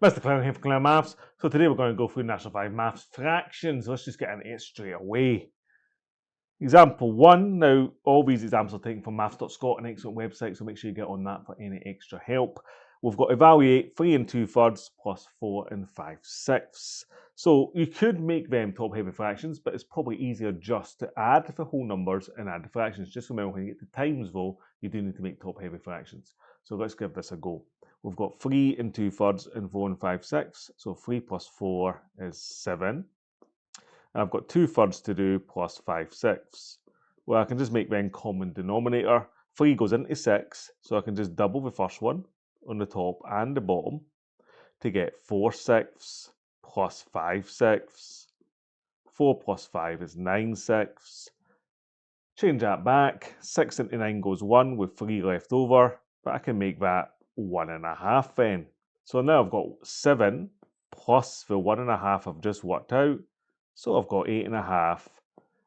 Mr. Clelland here for Clelland Maths. So today we're going to go through National 5 Maths fractions. Let's just get into it straight away. Example 1. Now, all these examples are taken from maths.scot, an excellent website, so make sure you get on that for any extra help. We've got to evaluate 3 2/3 plus 4 5/6. So you could make them top-heavy fractions, but it's probably easier just to add the whole numbers and add the fractions. Just remember, when you get to times, though, you do need to make top-heavy fractions. So let's give this a go. We've got 3 2/3 and 4 5/6. So 3 plus 4 is 7. And I've got 2/3 to do plus 5/6. Well, I can just make them common denominator. 3 goes into 6, so I can just double the first one on the top and the bottom to get 4/6 plus 5/6. 4 plus 5 is 9/6. Change that back. 6 into 9 goes 1 with 3 left over, but I can make that 1 1/2 then. So now I've got 7 plus the 1 1/2 I've just worked out. So I've got 8 1/2,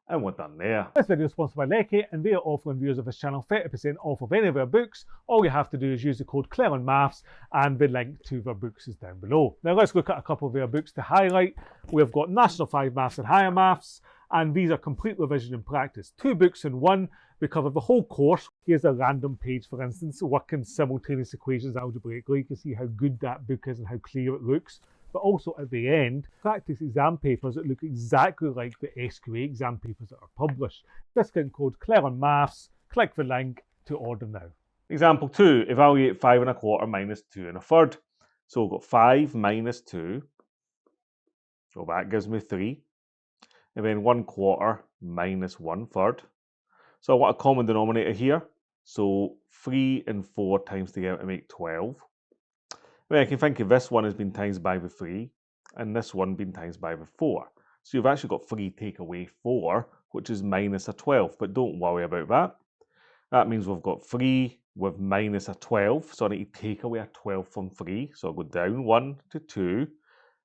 and we're done there. This video is sponsored by Lecky, and they are offering viewers of this channel 30% off of any of their books. All you have to do is use the code Clelland Maths, and the link to their books is down below. Now let's look at a couple of their books to highlight. We've got National 5 Maths and Higher Maths, and these are complete revision and practice. 2 books in one. We cover the whole course. Here's a random page, for instance, working simultaneous equations algebraically. You can see how good that book is and how clear it looks. But also at the end, practice exam papers that look exactly like the SQA exam papers that are published. Discount code Clelland Maths. Click the link to order now. Example 2, evaluate 5 1/4 minus 2 1/3. So we've got 5 minus 2, so that gives me 3. And then 1/4 minus 1/3. So I want a common denominator here. So 3 and 4 times together to make 12. Well, I can think of this one as being times by the 3, and this one being times by the 4. So you've actually got 3 take away 4, which is minus a 12, but don't worry about that. That means we've got 3 with minus a 12, so I need to take away a 12 from 3, so I'll go down 1 to 2.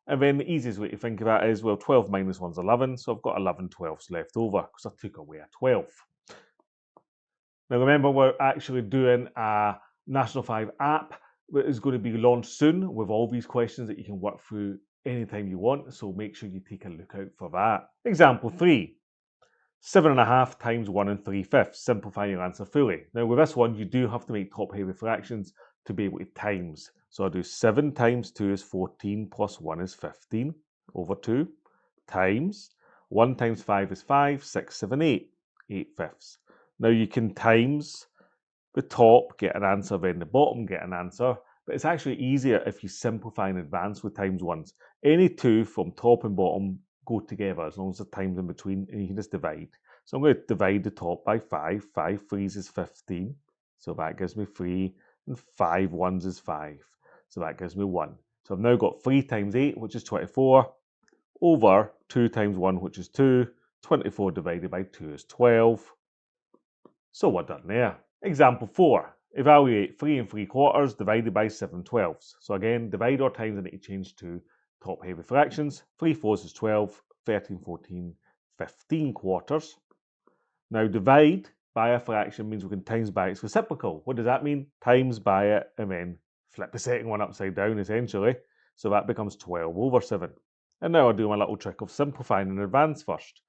And then the easiest way to think of that is, well, 12 minus 1 is 11, so I've got 11 12s left over, because I took away a 12. Now remember, we're actually doing a National 5 app that is going to be launched soon with all these questions that you can work through anytime you want, so make sure you take a look out for that. Example 3. 7 1/2 times 1 3/5. Simplify your answer fully. Now with this one, you do have to make top-heavy fractions to be able to times. So I'll do 7 times 2 is 14 plus 1 is 15 over 2 times 1 times 5 is 5, 6, 7, 8, 8/5. Now you can times the top, get an answer, then the bottom, get an answer. But it's actually easier if you simplify in advance with times ones. Any two from top and bottom go together as long as the times in between, and you can just divide. So I'm going to divide the top by 5. 5 3s is 15. So that gives me 3. And 5 1s is 5. So that gives me 1. So I've now got 3 times 8, which is 24, over 2 times 1, which is 2. 24 divided by 2 is 12. So we're done there. Example 4. Evaluate 3 3/4 divided by 7 12s. So again, divide or times, I need to change to top-heavy fractions. 3 4s is 12, 13, 14, 15 quarters. Now divide by a fraction means we can times by its reciprocal. What does that mean? Times by it and then flip the second one upside down essentially. So that becomes 12 over 7. And now I'll do my little trick of simplifying in advance first.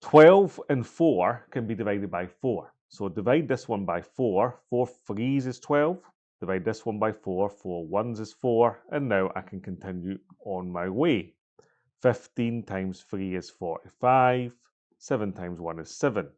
12 and 4 can be divided by 4. So divide this one by 4. 4 3s is 12. Divide this one by 4. 4 1s is 4. And now I can continue on my way. 15 times 3 is 45. 7 times 1 is 7.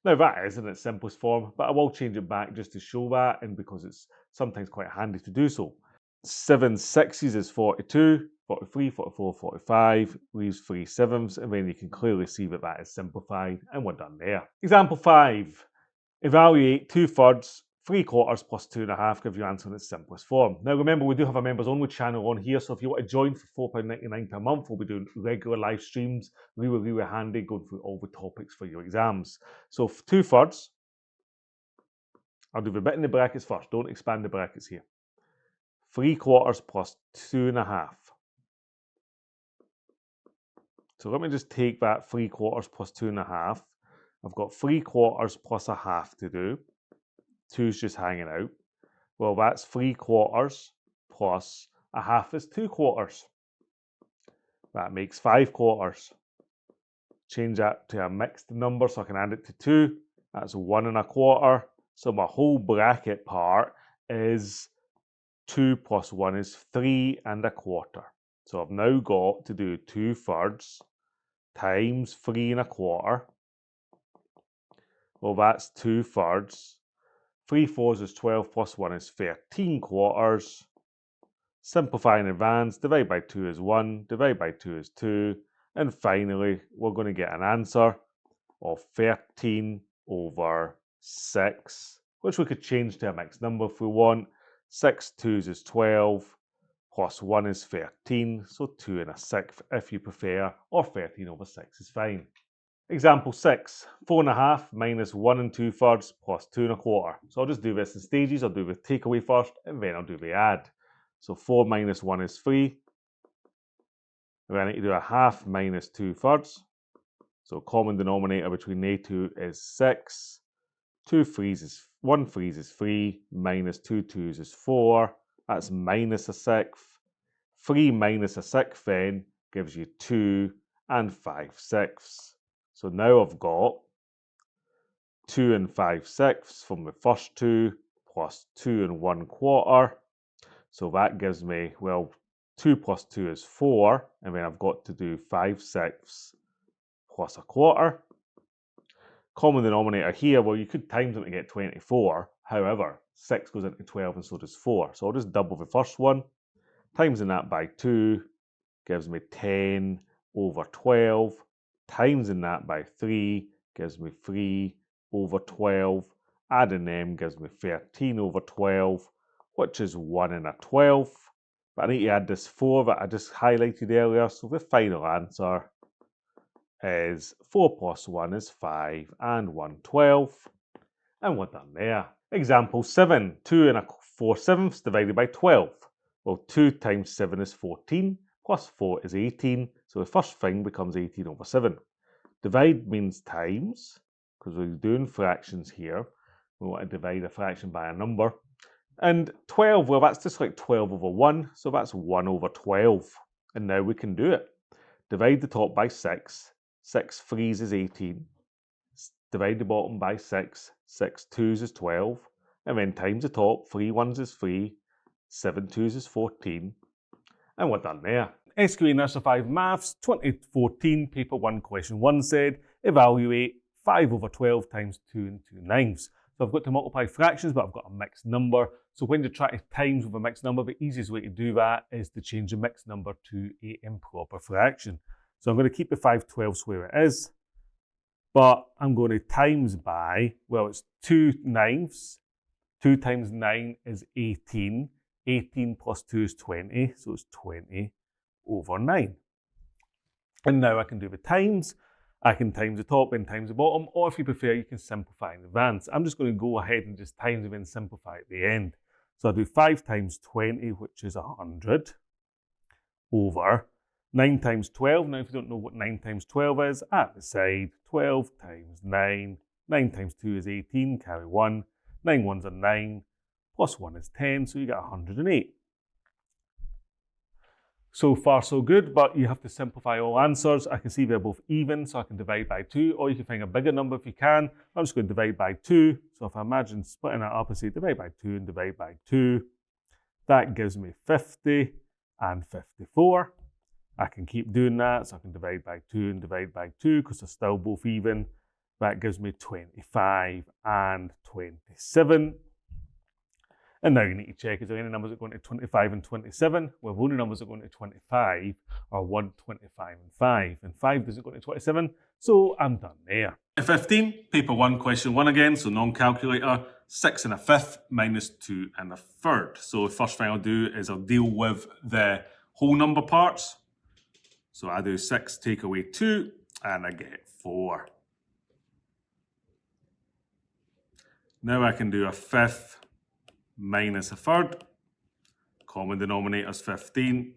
Now that is in its simplest form, but I will change it back just to show that, and because it's sometimes quite handy to do so. 7 6s is 42. 43, 44, 45, leaves 3 7s, and then you can clearly see that that is simplified, and we're done there. Example 5. Evaluate 2/3, 3/4 plus 2 1/2, give your answer in its simplest form. Now remember, we do have a members only channel on here, so if you want to join for £4.99 per month, we'll be doing regular live streams, really handy, going through all the topics for your exams. So 2/3, I'll do the bit in the brackets first, don't expand the brackets here. 3/4 plus 2 1/2. So let me just take that 3/4 plus 2 1/2. I've got 3/4 plus a half to do. 2's just hanging out. Well, that's 3/4 plus A half is 2 quarters. That makes 5 quarters. Change that to a mixed number so I can add it to 2. That's 1 1/4. So my whole bracket part is 2 plus 1 is 3 1/4. So I've now got to do 2/3 times 3 1/4. Well, that's 2/3. 3 4s is 12 plus 1 is 13 quarters. Simplify in advance, divide by 2 is 1, divide by 2 is 2, and finally we're going to get an answer of 13/6, which we could change to a mixed number if we want. 6 2s is 12, plus 1 is 13, so 2 1/6 if you prefer, or 13/6 is fine. Example 6, 4 1/2 minus 1 2/3 plus 2 1/4. So I'll just do this in stages. I'll do the takeaway first, and then I'll do the add. So 4 minus 1 is 3. And then I need to do a half minus 2/3. So common denominator between they two is 6. 1 3s is 3, minus 2 2s is 4. That's minus a sixth. 3 minus a sixth then gives you 2 5/6. So now I've got 2 5/6 from the first two plus 2 1/4. So that gives me, well, 2 plus 2 is 4, and then I've got to do 5/6 plus 1/4. Common denominator here, well, you could times them to get 24. However, 6 goes into 12 and so does 4. So I'll just double the first one. Timesing that by 2 gives me 10/12. Timesing that by 3 gives me 3/12. Adding them gives me 13/12, which is 1 1/12. But I need to add this 4 that I just highlighted earlier. So the final answer is 4 plus 1 is 5 1/12. And we're done there. Example 7, 2 4/7 divided by 12. Well, 2 times 7 is 14, plus 4 is 18. So the first thing becomes 18/7. Divide means times, because we're doing fractions here. We want to divide a fraction by a number. And 12, well, that's just like 12/1. So that's 1/12. And now we can do it. Divide the top by 6. 6 3s is 18. Divide the bottom by 6. 6 2s is 12. And then times the top. 3 1s is 3. 7 2s is 14. And we're done there. SQA Nursery 5 Maths 2014 Paper 1 Question 1 said, evaluate 5/12 times 2 2/9. So I've got to multiply fractions, but I've got a mixed number. So when you try to times with a mixed number, the easiest way to do that is to change the mixed number to an improper fraction. So I'm going to keep the 5/12 where it is, but I'm going to times by, well, it's 2 9ths. 2 times 9 is 18. 18 plus 2 is 20, so it's 20/9. And now I can do the times. I can times the top and times the bottom, or if you prefer, you can simplify in advance. I'm just going to go ahead and just times and then simplify at the end. So I'll do 5 times 20, which is 100, over 9 times 12. Now, if you don't know what 9 times 12 is, at the side, 12 times 9. 9 times 2 is 18, carry 1. 9 ones are 9, plus 1 is 10, so you get 108. So far, so good, but you have to simplify all answers. I can see they're both even, so I can divide by 2, or you can find a bigger number if you can. I'm just going to divide by 2. So if I imagine splitting that up and say divide by 2 and divide by 2, that gives me 50 and 54. I can keep doing that, so I can divide by 2 and divide by 2 because they're still both even. That gives me 25 and 27. And now you need to check, is there any numbers that go into 25 and 27? Well, the only numbers that go into 25 are 1, 25 and 5. And 5 doesn't go into 27, so I'm done there. 15, paper 1, question 1 again, so non-calculator. 6 1/5 minus 2 1/3. So the first thing I'll do is I'll deal with the whole number parts. So I do 6 take away 2, and I get 4. Now I can do 1/5 minus 1/3. Common denominator is 15.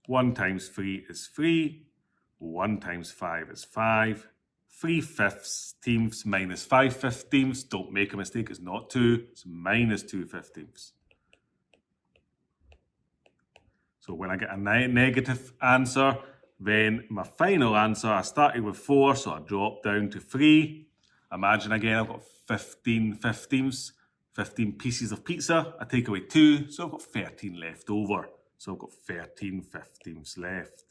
1 times 3 is 3. 1 times 5 is 5. 3/15 minus 5/15. Don't make a mistake, it's not 2. It's minus 2/15. So when I get a negative answer, then my final answer, I started with 4, so I drop down to 3. Imagine again, I've got 15 15ths, 15 pieces of pizza. I take away 2, so I've got 13 left over. So I've got 13 15ths left.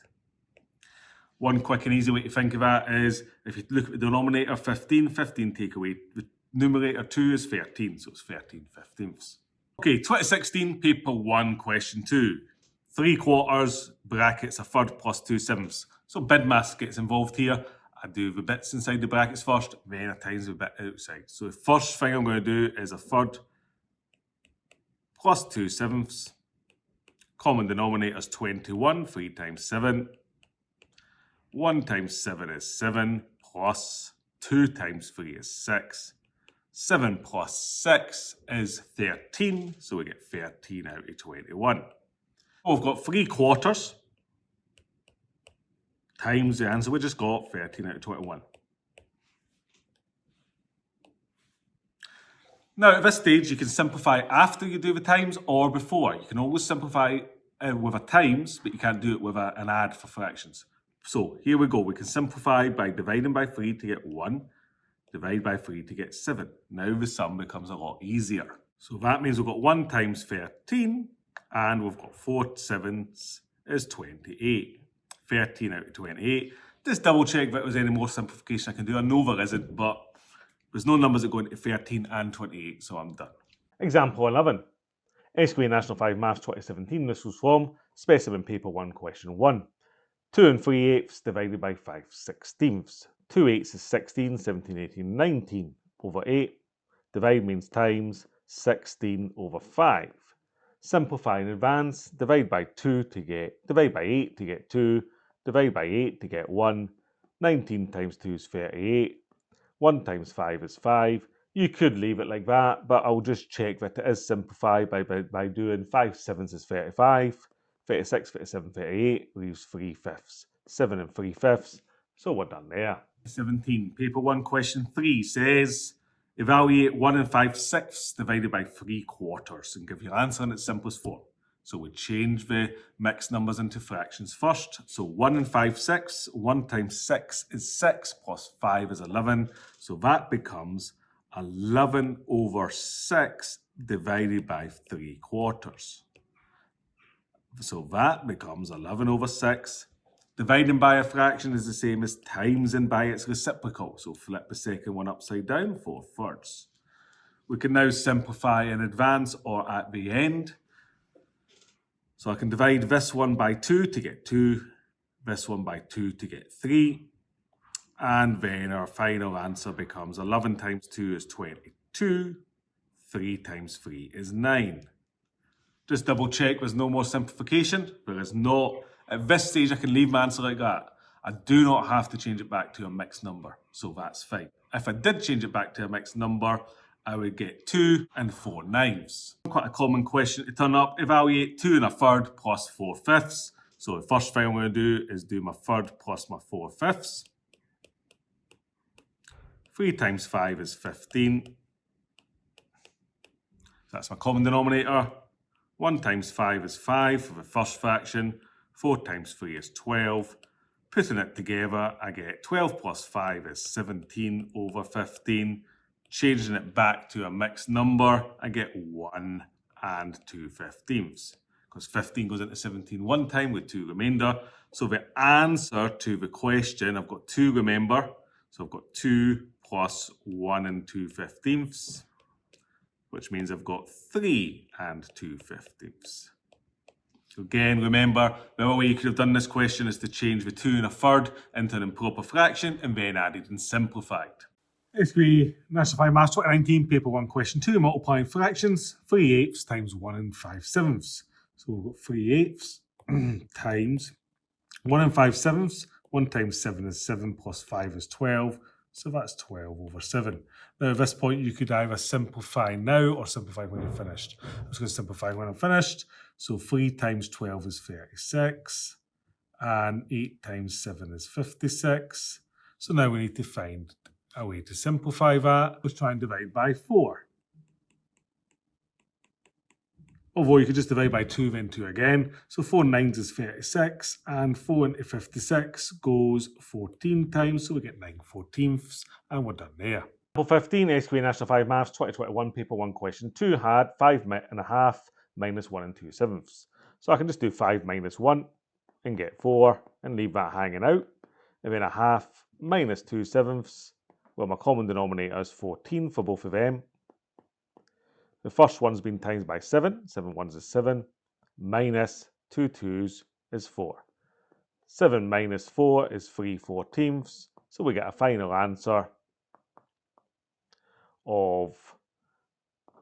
One quick and easy way to think of that is, if you look at the denominator 15, 15 take away the numerator 2 is 13, so it's 13 15ths. Okay, 2016, paper 1, question 2. 3 quarters, brackets, a third plus 2 sevenths. So BIDMAS gets involved here. I do the bits inside the brackets first, then I times the bit outside. So the first thing I'm going to do is a third plus 2 sevenths. Common denominator is 21, 3 times 7. 1 times 7 is 7, plus 2 times 3 is 6. 7 plus 6 is 13, so we get 13 out of 21. We've got 3 quarters times the answer we just got, 13 out of 21. Now at this stage you can simplify after you do the times or before. You can always simplify with a times, but you can't do it with an add for fractions. So here we go, we can simplify by dividing by 3 to get 1, divide by 3 to get 7. Now the sum becomes a lot easier. So that means we've got 1 times 13, and we've got 4 sevenths is 28. 13 out of 28. Just double check if there was any more simplification I can do. I know there isn't, but there's no numbers that go into 13 and 28, so I'm done. Example 11. SQA National 5 Maths 2017, this was from Specimen Paper 1, Question 1. 2 and 3/8 divided by 5/16. 2 8s is 16, 17, 18, 19 over 8. Divide means times 16 over 5. Simplify in advance, divide by 8 to get 2, divide by 8 to get 1. 19 times 2 is 38. 1 times 5 is 5. You could leave it like that, but I'll just check that it is simplified by doing 5 sevenths is 35. 36, 37, 38 leaves 3/5. 7 and 3/5. So we're done there. 17, paper 1, question 3 says, evaluate 1 and 5/6 divided by 3 quarters and give your answer in its simplest form. So we change the mixed numbers into fractions first. So 1 and 5/6, 1 times 6 is 6, plus 5 is 11. So that becomes 11 over 6 divided by 3 quarters. So that becomes 11 over 6. Dividing by a fraction is the same as timesing by its reciprocal. So flip the second one upside down, 4/3. We can now simplify in advance or at the end. So I can divide this one by 2 to get 2, this one by 2 to get 3. And then our final answer becomes 11 times 2 is 22. 3 times 3 is 9. Just double check there's no more simplification. There is not. At this stage, I can leave my answer like that. I do not have to change it back to a mixed number, so that's fine. If I did change it back to a mixed number, I would get 2 and 4/9. Quite a common question to turn up. Evaluate 2 and a third plus 4/5. So the first thing I'm going to do is do my third plus my 4/5. 3 times 5 is 15. That's my common denominator. 1 times 5 is 5 for the first fraction. 4 times 3 is 12. Putting it together, I get 12 plus 5 is 17 over 15. Changing it back to a mixed number, I get 1 and 2/15. Because 15 goes into 17 one time with 2 remainder. So the answer to the question, I've got 2 remember. So I've got 2 plus 1 and 2/15, which means I've got 3 and 2/15. So again, remember, the other way you could have done this question is to change the 2 and a third into an improper fraction and then added and simplified. SQA National 5 Maths 2019, paper 1, question 2, multiplying fractions, 3/8 times 1 and 5/7. So we've got 3/8 times 1 and 5/7. 1 times 7 is 7, plus 5 is 12. So that's 12 over 7. Now at this point you could either simplify now or simplify when you're finished. I'm just going to simplify when I'm finished. So 3 times 12 is 36. And 8 times 7 is 56. So now we need to find a way to simplify that. Let's try and divide by 4. Although you could just divide by 2, then 2 again. So 4 nines is 36, and 4 into 56 goes 14 times, so we get 9/14, and we're done there. Example 15, SQA National 5 Maths 2021, paper 1, question 2 had 5.5 minus 1 and 2/7. So I can just do 5 minus 1 and get 4 and leave that hanging out. And then a half minus 2/7. Well, my common denominator is 14 for both of them. The first one's been times by 7. 7 ones is 7. Minus 2 2s is 4. 7 minus 4 is 3/14. So we get a final answer of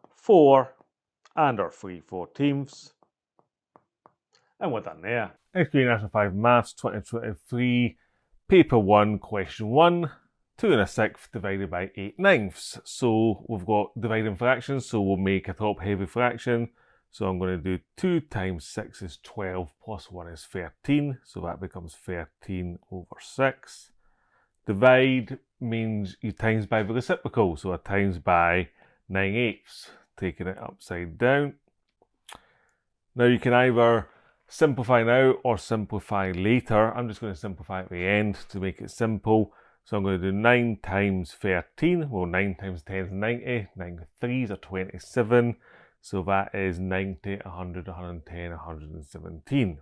4 and our 3/14. And we're done there. SQA National 5 Maths 2023, paper 1, question 1. 2 1/6 divided by 8/9. So we've got dividing fractions, so we'll make a top heavy fraction. So I'm going to do 2 times 6 is 12 plus 1 is 13. So that becomes 13/6. Divide means you times by the reciprocal. So I times by 9/8, taking it upside down. Now you can either simplify now or simplify later. I'm just going to simplify at the end to make it simple. So I'm going to do 9 times 13. Well, 9 times 10 is 90. 9 3s are 27. So that is 90, 100, 110, 117.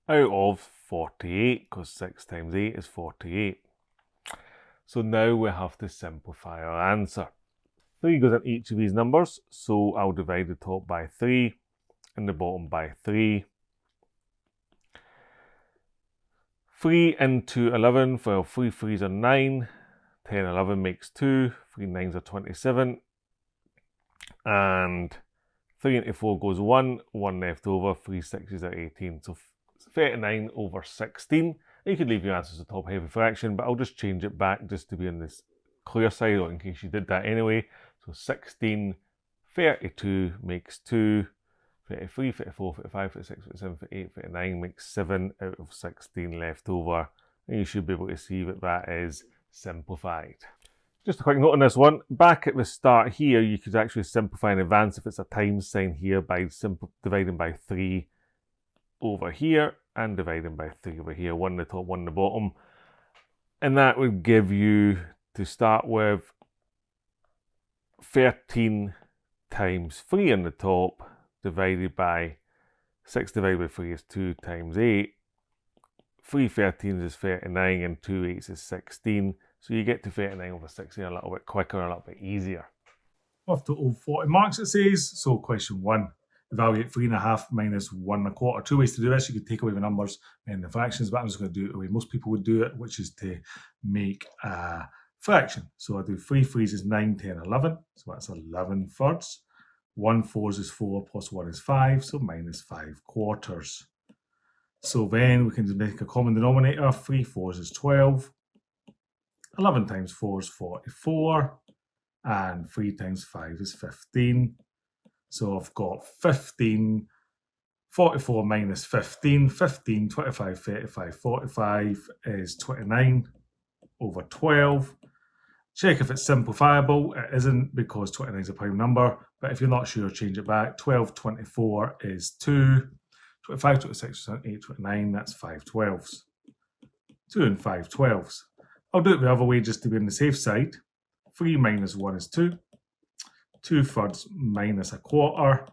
Out of 48, because 6 times 8 is 48. So now we have to simplify our answer. 3 goes in each of these numbers. So I'll divide the top by 3 and the bottom by 3. 3 into 11, well, 3 3s are 9, 10, 11 makes 2, 3 9s are 27, and 3 into 4 goes 1, 1 left over, 3 6s are 18, so 39/16. You could leave your answer as a top heavy fraction, but I'll just change it back just to be on this clear side, or in case you did that anyway. So 16/32 makes 2, 33, 34, 35, 36, 37, 38, 39 makes 7/16 left over. And you should be able to see that that is simplified. Just a quick note on this one. Back at the start here, you could actually simplify in advance if it's a times sign here by dividing by 3 over here and dividing by 3 over here. 1 the top, 1 the bottom. And that would give you, to start with, 13 times 3 on the top, divided by 6 divided by 3 is 2 times 8. 3 13s is 39 and 2 8s is 16. So you get to 39/16 a little bit quicker, a little bit easier. Off to all 40 marks it says. So question 1. Evaluate 3.5 minus 1 1/4. 2 ways to do this. You could take away the numbers and the fractions, but I'm just going to do it the way most people would do it, which is to make a fraction. So I do 3 3s is 9, 10, 11. So that's 11/3. 1 4s is 4 plus 1 is 5, so minus 5/4. So then we can just make a common denominator. 3 4s is 12. 11 times 4 is 44. And 3 times 5 is 15. So I've got 15, 44 minus 15. 15, 25, 35, 45 is 29/12. Check if it's simplifiable. It isn't, because 29 is a prime number. But if you're not sure, change it back. 12, 24 is 2. 25, 26, 28, 29, that's 5/12. 2 and 5/12. I'll do it the other way just to be on the safe side. 3 minus 1 is 2. 2/3 minus 1/4.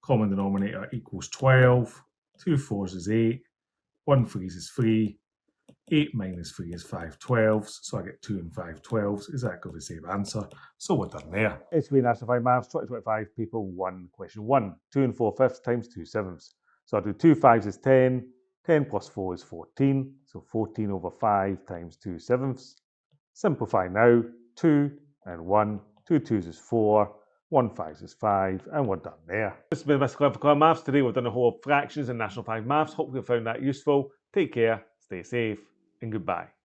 Common denominator equals 12. 2 4s is 8. 1 3s is 3. 8 minus 3 is 5/12. So I get 2 and 5/12. Exactly the same answer. So we're done there. SQA National 5 Maths 2025, paper 1, question 1. 2 4/5 times 2/7. So I'll do 2 5s is 10. 10 plus 4 is 14. So 14/5 times 2/7. Simplify now. 2 and 1. 2 2s is 4. 1 5s is 5. And we're done there. This has been Mr. Clelland for Clelland Maths. Today we've done a whole of fractions in National 5 Maths. Hope you found that useful. Take care, stay safe, and goodbye.